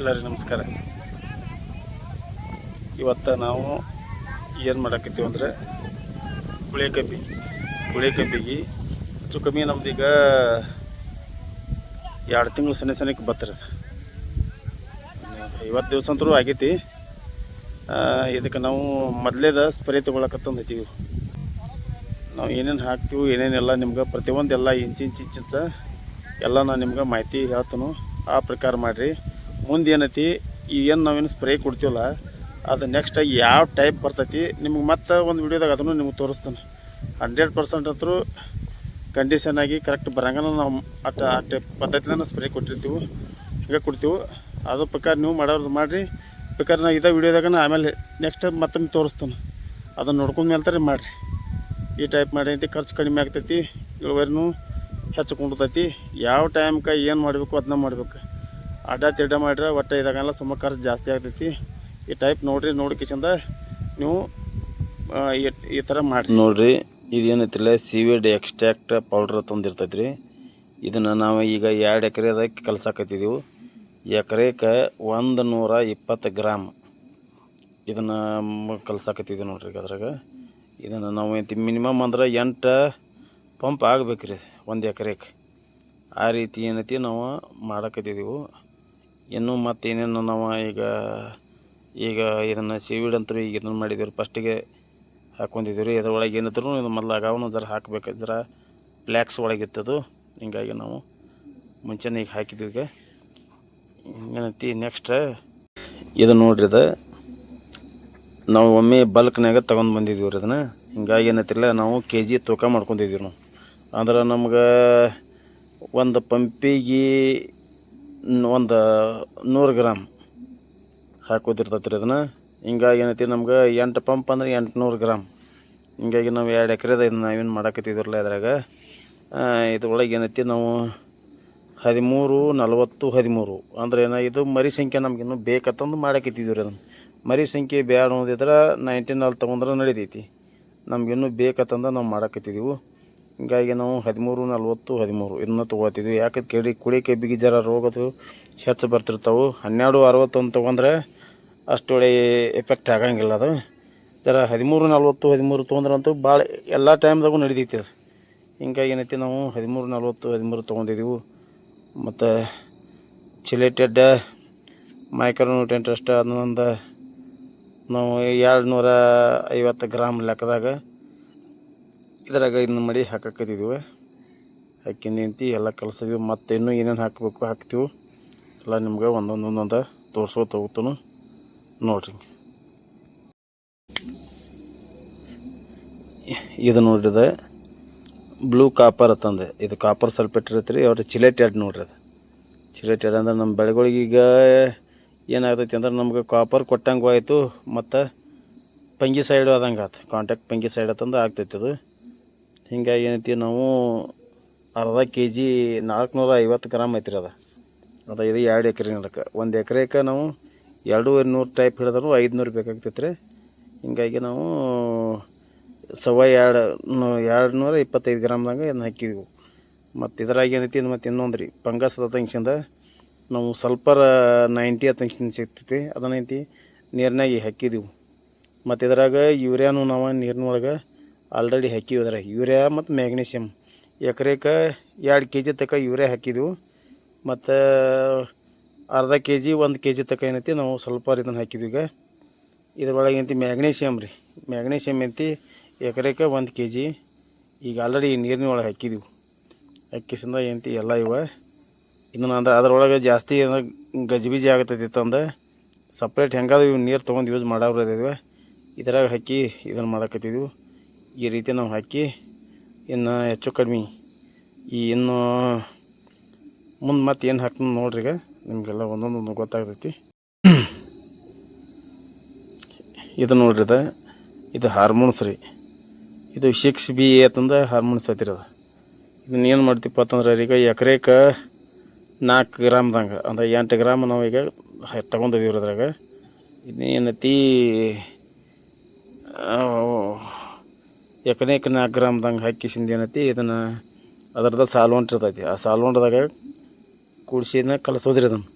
ಎಲ್ಲರಿಗೂ ನಮಸ್ಕಾರ. ಇವತ್ತು ನಾವು ಏನು ಮಾಡಾಕತ್ತೀವಿ ಅಂದರೆ ಕುಳೆ ಕಬ್ಬಿಗೆ ಹೆಚ್ಚು ಕಮ್ಮಿ ನಮ್ದೀಗ 2 ತಿಂಗಳು ಸನಿಕ್ಕೆ ಬರ್ತಿರೋದು. 50 ದಿವಸ ಅಂತೂ ಆಗೈತಿ. ಇದಕ್ಕೆ ನಾವು ಮೊದಲೇದ ಸ್ಪ್ರೇ ತೊಗೊಳಕತ್ತಂದೈತೀವಿ. ನಾವು ಏನೇನು ಹಾಕ್ತೀವಿ ಏನೇನೆಲ್ಲ ನಿಮ್ಗೆ ಪ್ರತಿಯೊಂದು ಎಲ್ಲ ಇಂಚಿಂಚ ಎಲ್ಲ ನಾನು ನಿಮ್ಗೆ ಮಾಹಿತಿ ಹೇಳ್ತಾನು. ಆ ಪ್ರಕಾರ ಮಾಡಿರಿ. ಮುಂದೆ ಏನೈತಿ ಏನು ನಾವೇನು ಸ್ಪ್ರೇ ಕೊಡ್ತೀವಲ್ಲ ಅದು ನೆಕ್ಸ್ಟಾಗಿ ಯಾವ ಟೈಪ್ ಬರ್ತೈತಿ ನಿಮ್ಗೆ ಮತ್ತೆ ಒಂದು ವಿಡಿಯೋದಾಗ ಅದನ್ನು ನಿಮ್ಗೆ ತೋರಿಸ್ತಾನೆ. 100% ಅಂತೂ ಕಂಡೀಷನಾಗಿ ಕರೆಕ್ಟ್ ಬರಂಗನ ನಾವು ಆ ಟೈಪ್ ಪದ್ಧತಿನ ಸ್ಪ್ರೇ ಕೊಟ್ಟಿರ್ತೀವಿ, ಹೀಗೆ ಕೊಡ್ತೀವಿ. ಅದ್ರ ಪ್ರಕಾರ ನೀವು ಮಾಡೋದು ಮಾಡಿರಿ. ಬೇಕಾದ್ರೆ ನಾವು ಇದೇ ವಿಡಿಯೋದಾಗ ಆಮೇಲೆ ನೆಕ್ಸ್ಟ್ ಮತ್ತೊಮ್ಮೆ ತೋರಿಸ್ತಾನೆ. ಅದನ್ನು ನೋಡ್ಕೊಂಡು ಮೇಲ್ತಾರೆ ಮಾಡಿರಿ. ಈ ಟೈಪ್ ಮಾಡಿ ಐತಿ, ಖರ್ಚು ಕಡಿಮೆ ಆಗ್ತೈತಿ, ಇಳುವರಿನೂ ಹೆಚ್ಚುಕೊಂಡ್ತೈತಿ. ಯಾವ ಟೈಮ್ಗೆ ಏನು ಮಾಡಬೇಕು ಅದನ್ನ ಮಾಡ್ಬೇಕು. ಅಡ್ಡ ತಿಡ್ಡ ಮಾಡಿದ್ರೆ ಒಟ್ಟು ಇದಾಗಲ್ಲ, ಸುಮ್ಮ ಖರ್ಚು ಜಾಸ್ತಿ ಆಗ್ತೈತಿ. ಈ ಟೈಪ್ ನೋಡ್ಕಿಸಿಂದ ನೀವು ಈ ಥರ ಮಾಡಿ ನೋಡಿರಿ. ಇದೇನೈತಿಲ್ಲ ಸೀವಿಡ್ ಎಕ್ಸ್ಟ್ರಾಕ್ಟ್ ಪೌಡ್ರ್ ತಂದಿರ್ತೈತೆ ರೀ. ಇದನ್ನು ನಾವು ಈಗ 2 ಎಕರೆದಾಗ ಕಲ್ಸಾಕತ್ತಿದ್ದೀವಿ. ಎಕರೆಗೆ 120 ಗ್ರಾಮ್ ಇದನ್ನು ಕಲ್ಸಾಕತ್ತಿದ್ದೀವಿ ನೋಡ್ರಿ. ಅದ್ರಾಗ ಇದನ್ನು ನಾವು ಐತಿ ಮಿನಿಮಮ್ ಅಂದ್ರೆ 8 ಪಂಪ್ ಆಗಬೇಕು ರೀ 1 ಎಕರೆಗೆ. ಆ ರೀತಿ ಏನೈತಿ ನಾವು ಮಾಡಕತ್ತಿದ್ದೀವಿ. ಇನ್ನೂ ಮತ್ತು ಏನೇನು ನಾವು ಈಗ ಇದನ್ನು ಸೀವಿಡ್ ಅಂತೂ ಈಗ ಇದನ್ನು ಮಾಡಿದ್ದೀವಿ. ಫಸ್ಟಿಗೆ ಹಾಕ್ಕೊಂಡಿದ್ದೀವಿ ರೀ. ಇದ್ರೊಳಗೆ ಏನಿದ್ರು ಇದು ಮೊದಲು ಅಗಾವನು ಜರ ಹಾಕಬೇಕು, ಜರ ಫ್ಲ್ಯಾಕ್ಸ್ ಒಳಗಿತ್ತದು. ಹಿಂಗಾಗಿ ನಾವು ಮುಂಚೆನೇ ಈಗ ಹಾಕಿದ್ದೀವಿ. ಈಗ ಏನೈತಿ ನೆಕ್ಸ್ಟ್ ಇದು ನೋಡ್ರಿ. ಇದು ನಾವು ಒಮ್ಮೆ ಬಲ್ಕ್ನಾಗ ತೊಗೊಂಡು ಬಂದಿದ್ದೀವಿ ರೀ ಅದನ್ನು. ಹಿಂಗಾಗಿ ಏನೈತಿಲ್ಲ ನಾವು KG ತೂಕ ಮಾಡ್ಕೊಂಡಿದ್ದೀವಿ ನಾವು. ಅಂದ್ರೆ ನಮ್ಗೆ ಒಂದು ಪಂಪಿಗೆ 100 ಗ್ರಾಮ್ ಹಾಕೋದಿರ್ತೈತೆ ರೀ ಅದನ್ನು. ಹಿಂಗಾಗಿ ಏನೈತಿ ನಮ್ಗೆ 8 ಪಂಪ್ ಅಂದ್ರೆ 800 ಗ್ರಾಮ್. ಹಿಂಗಾಗಿ ನಾವು 2 ಎಕರೆದ ಇದನ್ನು ನಾವೇನು ಮಾಡಾಕತ್ತಿದ್ರಲ್ಲ ಅದ್ರಾಗ ಇದ್ರೊಳಗೆ ಏನೈತಿ ನಾವು 13, 40, 13 ಅಂದ್ರೆ ಇದು ಮರಿ ಸಂಖ್ಯೆ ನಮಗಿನ್ನೂ ಬೇಕಂತಂದು ಮಾಡಾಕತ್ತಿದ್ದೀವಿ ರೀ ಅದನ್ನು. ಮರಿ ಸಂಖ್ಯೆ ಬೇಡ ಅನ್ನೋದಿದ್ರೆ 19 ಅಲ್ಲಿ ತೊಗೊಂಡ್ರೆ ನಡಿತೈತಿ. ನಮಗಿನ್ನೂ ಬೇಕಂತಂದು ನಾವು ಮಾಡಾಕತ್ತಿದ್ದೀವಿ. ಹಿಂಗಾಗಿ ನಾವು 13, 40, 13 ಇದನ್ನ ತೊಗೊಳ್ತಿದ್ವಿ. ಯಾಕೆ ಕುಡಿ ಕಬ್ಬಿಗೆ ಜರ ರೋಗದು ಹೆಚ್ಚು ಬರ್ತಿರ್ತಾವೆ. 12, 61 ತೊಗೊಂಡ್ರೆ ಅಷ್ಟು ಒಳ್ಳೆ ಎಫೆಕ್ಟ್ ಆಗಂಗಿಲ್ಲ. ಅದು ಜರ 13, 40, 13 ತೊಗೊಂಡ್ರಂತೂ ಭಾಳ ಎಲ್ಲ ಟೈಮ್ದಾಗೂ ನಡಿತೈತಿ ಅದು. ಹಿಂಗಾಗಿ ಏನೈತಿ ನಾವು 13, 40, 13 ತೊಗೊಂಡಿದ್ದೀವಿ. ಮತ್ತು ಚಿಲೇಟೆಡ್ ಮೈಕ್ರೋನ್ಯೂಟ್ರಿಯೆಂಟ್ ಅಷ್ಟು ಅದನ್ನೊಂದು ನಾವು 250 ಗ್ರಾಮ್ ಲೆಕ್ಕದಾಗ ಇದ್ರಾಗ ಇದನ್ನ ಮಾಡಿ ಹಾಕತ್ತಿದ್ದೀವಿ. ಹಾಕಿ ನಿಂತು ಎಲ್ಲ ಕಲಿಸಿದ್ವಿ. ಮತ್ತು ಇನ್ನೂ ಏನೇನು ಹಾಕಬೇಕು ಹಾಕ್ತೀವಿ ಎಲ್ಲ ನಿಮ್ಗೆ ಒಂದೊಂದು ತೋರಿಸ್ಕೋತ ಹೋಗ್ತಾನು ನೋಡ್ರಿ. ಇದು ನೋಡ್ರಿದೆ ಬ್ಲೂ ಕಾಪರ್ ಅಂತಂದೆ. ಇದು ಕಾಪರ್ ಸಲ್ಫೇಟ್ ಇರುತ್ತೆ ರೀ. ಅವ್ರ ಚಿಲೇಟೆಡ್ ನೋಡ್ರಿ. ಅದು ಚಿಲೇಟೆಡ್ ಅಂದ್ರೆ ನಮ್ಮ ಬೆಳೆಗಳಿಗೆ ಈಗ ಏನಾಗ್ತೈತಿ ಅಂದ್ರೆ ನಮ್ಗೆ ಕಾಪರ್ ಕೊಟ್ಟಂಗೂ ಆಯಿತು, ಮತ್ತು ಫಂಗಿಸೈಡು ಆದಂಗೆ ಆಯ್ತು. ಕಾಂಟ್ಯಾಕ್ಟ್ ಫಂಗಿಸೈಡ್ ಅಂತಂದು ಆಗ್ತೈತಿ ಅದು. ಹಿಂಗಾಗಿ ಏನೈತಿ ನಾವು ಅರ್ಧ KG 450 ಗ್ರಾಮ್ ಐತ್ರಿ ಅದು. ಇದು 2 ಎಕರೆ ನಡಕ್ಕೆ. 1 ಎಕರೆಗೆ ನಾವು 200 ಟೈಪ್ ಹಿಡಿದ್ರು 500 ಬೇಕಾಗ್ತೈತೆ ರೀ. ಹಿಂಗಾಗಿ ನಾವು 225 ಗ್ರಾಮ್ದಾಗ ಇದನ್ನ ಹಾಕಿದ್ವಿ. ಮತ್ತು ಇದ್ರಾಗ ಏನೈತಿ ಮತ್ತು ಇನ್ನೊಂದು ರೀ ಫಂಗಸ್ ಅತಂಕ್ಷಿಂದ ನಾವು ಸಲ್ಫರ್ 90 ಅತಂಕ್ಷಿಂದ ಸಿಗ್ತೈತಿ. ಅದನ್ನೈತಿ ನೀರಿನಾಗಿ ಹಾಕಿದ್ದೀವಿ. ಮತ್ತು ಇದ್ರಾಗ ಯೂರಿಯಾನು ನಾವು ನೀರಿನೊಳಗೆ ಆಲ್ರೆಡಿ ಹಾಕಿವಿ. ಇದ್ರಾಗ ಯೂರಿಯಾ ಮತ್ತು ಮ್ಯಾಗ್ನೀಷಿಯಮ್ ಎಕರೆಗೆ 2 KG ತನಕ ಯೂರಿಯಾ ಹಾಕಿದ್ದೀವಿ. ಮತ್ತು ಅರ್ಧ KG 1 KG ತನಕ ಏನೈತಿ ನಾವು ಸಲ್ಫರ್ ಇದನ್ನು ಹಾಕಿದ್ವಿ. ಈಗ ಇದ್ರೊಳಗೆ ಏನೈತಿ ಮ್ಯಾಗ್ನೀಷಿಯಮ್ ರೀ. ಮ್ಯಾಗ್ನೀಷಿಯಮ್ ಐತಿ ಎಕರೆಗೆ 1 KG ಈಗ ಆಲ್ರೆಡಿ ನೀರಿನೊಳಗೆ ಹಾಕಿದ್ದೀವಿ. ಹಾಕಿಸಿಂದ ಏನೈತಿ ಎಲ್ಲ ಇದನ್ನು ಅಂದ್ರೆ ಅದ್ರೊಳಗೆ ಜಾಸ್ತಿ ಗಜಿಬಿಜಿ ಆಗತೈತಿ ಅಂದ್ರೆ ಸಪ್ರೇಟ್ ಹೆಂಗಾದ್ರೂ ಇವು ನೀರು ತೊಗೊಂಡು ಯೂಸ್ ಮಾಡೋರು ಇದ್ದೀವಿ. ಇದ್ರಾಗ ಹಾಕಿ ಇದನ್ನು ಮಾಡಾಕತ್ತಿದ್ವಿ. ಈ ರೀತಿ ನಾವು ಹಾಕಿ ಇನ್ನು ಹೆಚ್ಚು ಕಡಿಮೆ ಇನ್ನು ಮುಂದೆ ಮತ್ತೆ ಏನು ಹಾಕ್ತೀನಿ ನೋಡ್ರಿ. ಈಗ ನಿಮಗೆಲ್ಲ ಒಂದೊಂದು ಗೊತ್ತಾಗ್ತೈತಿ. ಇದು ನೋಡ್ರಿ. ಇದು ಹಾರ್ಮೋನ್ಸ್ ರೀ. ಇದು 6B ಅಂತಂದು ಹಾರ್ಮೋನ್ಸ್ ಐತಿರಿ. ಅದು ಇದನ್ನ ಏನು ಮಾಡ್ತೀಪ್ಪ ಅಂತಂದ್ರೆ ಈಗ ಎಕರೆಗೆ 4 ಗ್ರಾಮ್ದಂಗೆ ಅಂದ್ರೆ 8 ಗ್ರಾಮ್ ನಾವು ಈಗ ತೊಗೊಂಡಿದ್ದೀವಿ. ಅದ್ರಾಗ ಇನ್ನೇನೈತಿ ಎಕರೆಗೆ 4 ಗ್ರಾಮ್ದಂಗೆ ಹಾಕಿಸಿಂದ ಏನೈತಿ ಇದನ್ನು ಅದರದ್ದು ಸಾಲ್ವಂಟ್ ಇರ್ತೈತಿ. ಆ ಸಾಲ್ವಂಟ್ದಾಗ ಕೂಡಿಸಿನ ಕಲಿಸೋದ್ರಿ. ಅದನ್ನು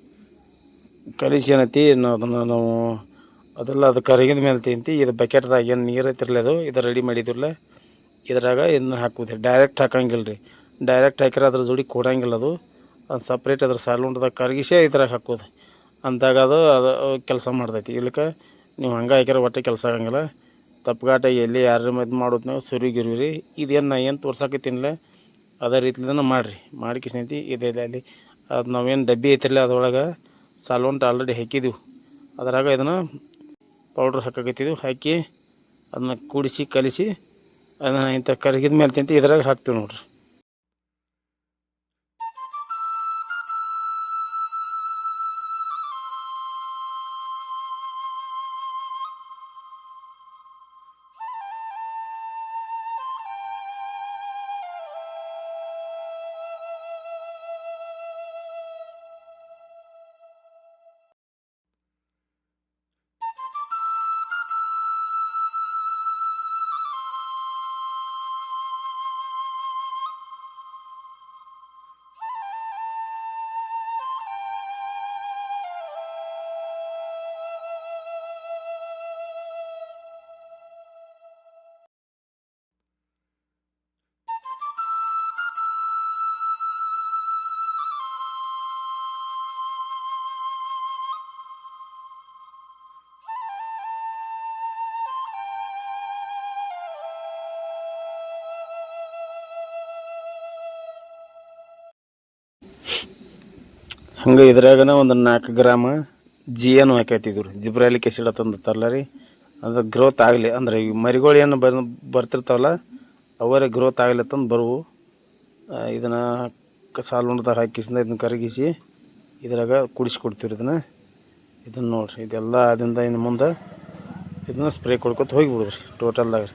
ಕಲಿಸಿ ಏನೈತಿ ಅದನ್ನು ನಾವು ಅದೆಲ್ಲ ಅದು ಕರಗಿದ ಮೇಲೆ ತಿಂತಿ ಇದು ಬಕೆಟ್ದಾಗ ಏನು ನೀರು ಐತಿರಲಿ ಅದು ಇದು ರೆಡಿ ಮಾಡಿದ್ರಲ್ಲ ಇದ್ರಾಗ ಇದನ್ನ ಹಾಕುತ್ತೆ ಡೈರೆಕ್ಟ್ ಹಾಕಂಗಿಲ್ಲ ರೀ. ಡೈರೆಕ್ಟ್ ಹಾಕಿದ್ರೆ ಅದ್ರ ಜೋಡಿ ಕೊಡಂಗಿಲ್ಲ ಅದು ಸಪ್ರೇಟ್ ಅದ್ರ ಸಾಲುಂಡದಾಗ ಕರಗಿಸೇ ಇದ್ರಾಗ ಹಾಕೋದು ಅಂದಾಗ ಅದು ಕೆಲಸ ಮಾಡ್ತೈತಿ. ಇಲ್ಲಕ್ಕೆ ನೀವು ಹಂಗೆ ಹಾಕಿದ್ರೆ ಒಟ್ಟೆ ಕೆಲಸ ಆಗಂಗಿಲ್ಲ. ತಪ್ಪುಗಾಟ ಎಲ್ಲಿ ಯಾರು ಇದು ಮಾಡೋದು ನಾವು ಸುರಿಗಿರಿ ರೀ. ಇದೇನು ನಾ ಏನು ತೋರ್ಸಾಕತ್ತೀನಿಲ್ಲ ಅದೇ ರೀತಿಲಿಂದ ಮಾಡಿರಿ. ಮಾಡಿಕಿಸೈತಿ ಇದೆ ಅಲ್ಲಿ ಅದು ನಾವೇನು ಡಬ್ಬಿ ಐತಿರಲ್ಲ ಅದ್ರೊಳಗೆ ಸಾಲುಂಟ ಆಲ್ರೆಡಿ ಹಾಕಿದ್ದೀವಿ. ಅದರಾಗ ಇದನ್ನು ಪೌಡ್ರ್ ಹಾಕಕತ್ತಿದ್ದೀವಿ. ಹಾಕಿ ಅದನ್ನ ಕೂಡಿಸಿ ಕಲಿಸಿ ಅದನ್ನು ಇಂಥ ಕರಗಿದ ಮೇಲೆ ತಿಂತ ಇದ್ರಾಗ ಹಾಕ್ತೀವಿ ನೋಡಿರಿ. ಹಂಗೆ ಇದ್ರಾಗನ ಒಂದು 4 ಗ್ರಾಮ್ GN ಹಾಕೈತಿದ್ವಿ ರೀ. ಜಿಬ್ರಾಲಿಕ್ ಆ್ಯಸಿಡ್ ಅಂತಂದು ತರಲ್ಲ ರೀ. ಅದು ಗ್ರೋತ್ ಆಗಲಿ ಅಂದ್ರೆ ಈ ಮರಿಗಳು ಏನು ಬರ್ತಿರ್ತಾವಲ್ಲ ಅವರೇ ಗ್ರೋತ್ ಆಗಲಿ ಅಂತಂದು ಬರುವು. ಇದನ್ನು ಸಾಲುಂಡದಾಗ ಹಾಕಿಸಿಂದ ಇದನ್ನ ಕರಗಿಸಿ ಇದ್ರಾಗ ಕುಡಿಸ್ಕೊಡ್ತೀವಿ ರೀ. ಇದನ್ನು ನೋಡಿರಿ ಇದೆಲ್ಲ ಅದರಿಂದ ಇನ್ನು ಮುಂದೆ ಇದನ್ನು ಸ್ಪ್ರೇ ಕೊಡ್ಕೊತ ಹೋಗಿಬಿಡುದ್ರಿ ಟೋಟಲ್ದಾಗ ರೀ.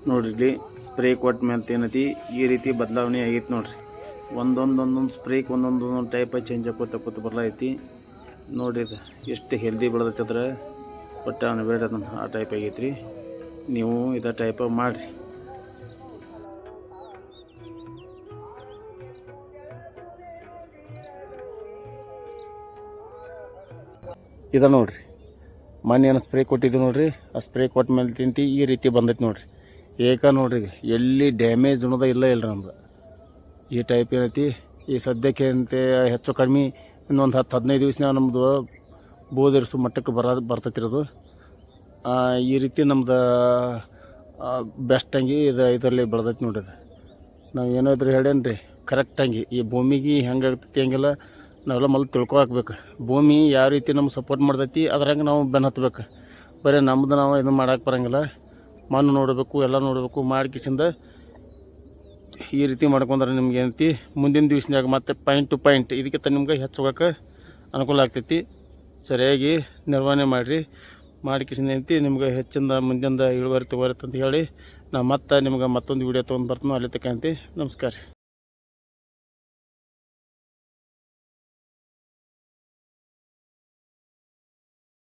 ನೋಡಿರಿ ಇಲ್ಲಿ ಸ್ಪ್ರೇ ಕೊಟ್ಟ ಮೇಲೆ ಏನೈತಿ ಈ ರೀತಿ ಬದಲಾವಣೆ ಆಗೈತಿ ನೋಡಿರಿ. ಒಂದೊಂದು ಸ್ಪ್ರೇಕ್ ಒಂದೊಂದು ಟೈಪ್ ಚೇಂಜ್ ಆಕೋತ ಬರಲೈತಿ ನೋಡಿರಿ. ಇದು ಎಷ್ಟು ಹೆಲ್ದಿ ಬೆಳೆದೈತೆ ಅಂದ್ರೆ ಒಟ್ಟು ಅವನು ಬೇಡ ಅದನ್ನು ಆ ಟೈಪ್ ಆಗೈತಿ ರೀ. ನೀವು ಇದೇ ಟೈಪ್ ಮಾಡಿರಿ. ಇದ ನೋಡಿರಿ ಮೊನ್ನೆ ಏನು ಸ್ಪ್ರೇ ಕೊಟ್ಟಿದ್ದು ನೋಡಿರಿ. ಆ ಸ್ಪ್ರೇ ಕೊಟ್ಟ ಮೇಲೆ ತಿಂತಿ ಈ ರೀತಿ ಬಂದೈತಿ ನೋಡಿರಿ. ನೋಡಿರಿ ಎಲ್ಲಿ ಡ್ಯಾಮೇಜ್ ಅನ್ನೋದ ಇಲ್ಲ ನಮ್ದು ಈ ಟೈಪ್ ಏನೈತಿ. ಈ ಸದ್ಯಕ್ಕೆ ಅಂತೆ ಹೆಚ್ಚು ಕಡಿಮೆ ಇನ್ನೊಂದು 10-15 ದಿವಸನಾಗ ನಮ್ಮದು ಬೋದಿರಿಸು ಮಟ್ಟಕ್ಕೆ ಬರ್ತೈತಿರೋದು. ಈ ರೀತಿ ನಮ್ದು ಬೆಸ್ಟಂಗಿ ಇದರಲ್ಲಿ ಬೆಳೆದೈತಿ ನೋಡಿರಿ. ನಾವು ಏನೋ ಇದ್ರೆ ಹೇಳೇನು ರೀ ಕರೆಕ್ಟಂಗಿ ಈ ಭೂಮಿಗೆ ಹೆಂಗೆ ಆಗ್ತೈತಿ ಹಂಗೆಲ್ಲ ನಾವೆಲ್ಲ ಮೊದಲು ತಿಳ್ಕೊ ಹಾಕ್ಬೇಕು. ಭೂಮಿ ಯಾವ ರೀತಿ ನಮ್ಗೆ ಸಪೋರ್ಟ್ ಮಾಡ್ತೈತಿ ಅದ್ರಾಗ ನಾವು ಬೆನ್ನು ಹತ್ಬೇಕು. ಬರೀ ನಮ್ದು ನಾವು ಇದು ಮಾಡೋಕೆ ಬರೋಂಗಿಲ್ಲ. ಮಣ್ಣು ನೋಡಬೇಕು, ಎಲ್ಲ ನೋಡಬೇಕು. ಮಾಡಿಕಿಸಿಂದ ಈ ರೀತಿ ಮಾಡ್ಕೊಂಡ್ರೆ ನಿಮ್ಗೆ ಏನೈತಿ ಮುಂದಿನ ದಿವ್ಸನಾಗ ಮತ್ತೆ ಪಾಯಿಂಟ್ ಟು ಪಾಯಿಂಟ್ ಇದಕ್ಕಿಂತ ನಿಮ್ಗೆ ಹೆಚ್ಚು ಹೋಗೋಕೆ ಅನುಕೂಲ ಆಗ್ತೈತಿ. ಸರಿಯಾಗಿ ನಿರ್ವಹಣೆ ಮಾಡಿರಿ. ಮಾಡಿಕಿಸಿದ ಐತಿ ನಿಮ್ಗೆ ಹೆಚ್ಚಿಂದ ಮುಂದಿಂದ ಇಳುವರಿ ತೊಗೊರತ್ತೆ ಅಂತ ಹೇಳಿ ನಾ ಮತ್ತೆ ನಿಮ್ಗೆ ಮತ್ತೊಂದು ವೀಡಿಯೋ ತೊಗೊಂಡು ಬರ್ತೀನಿ. ಅಲ್ಲಿ ತಕ್ಕಂತೆ ನಮಸ್ಕಾರ.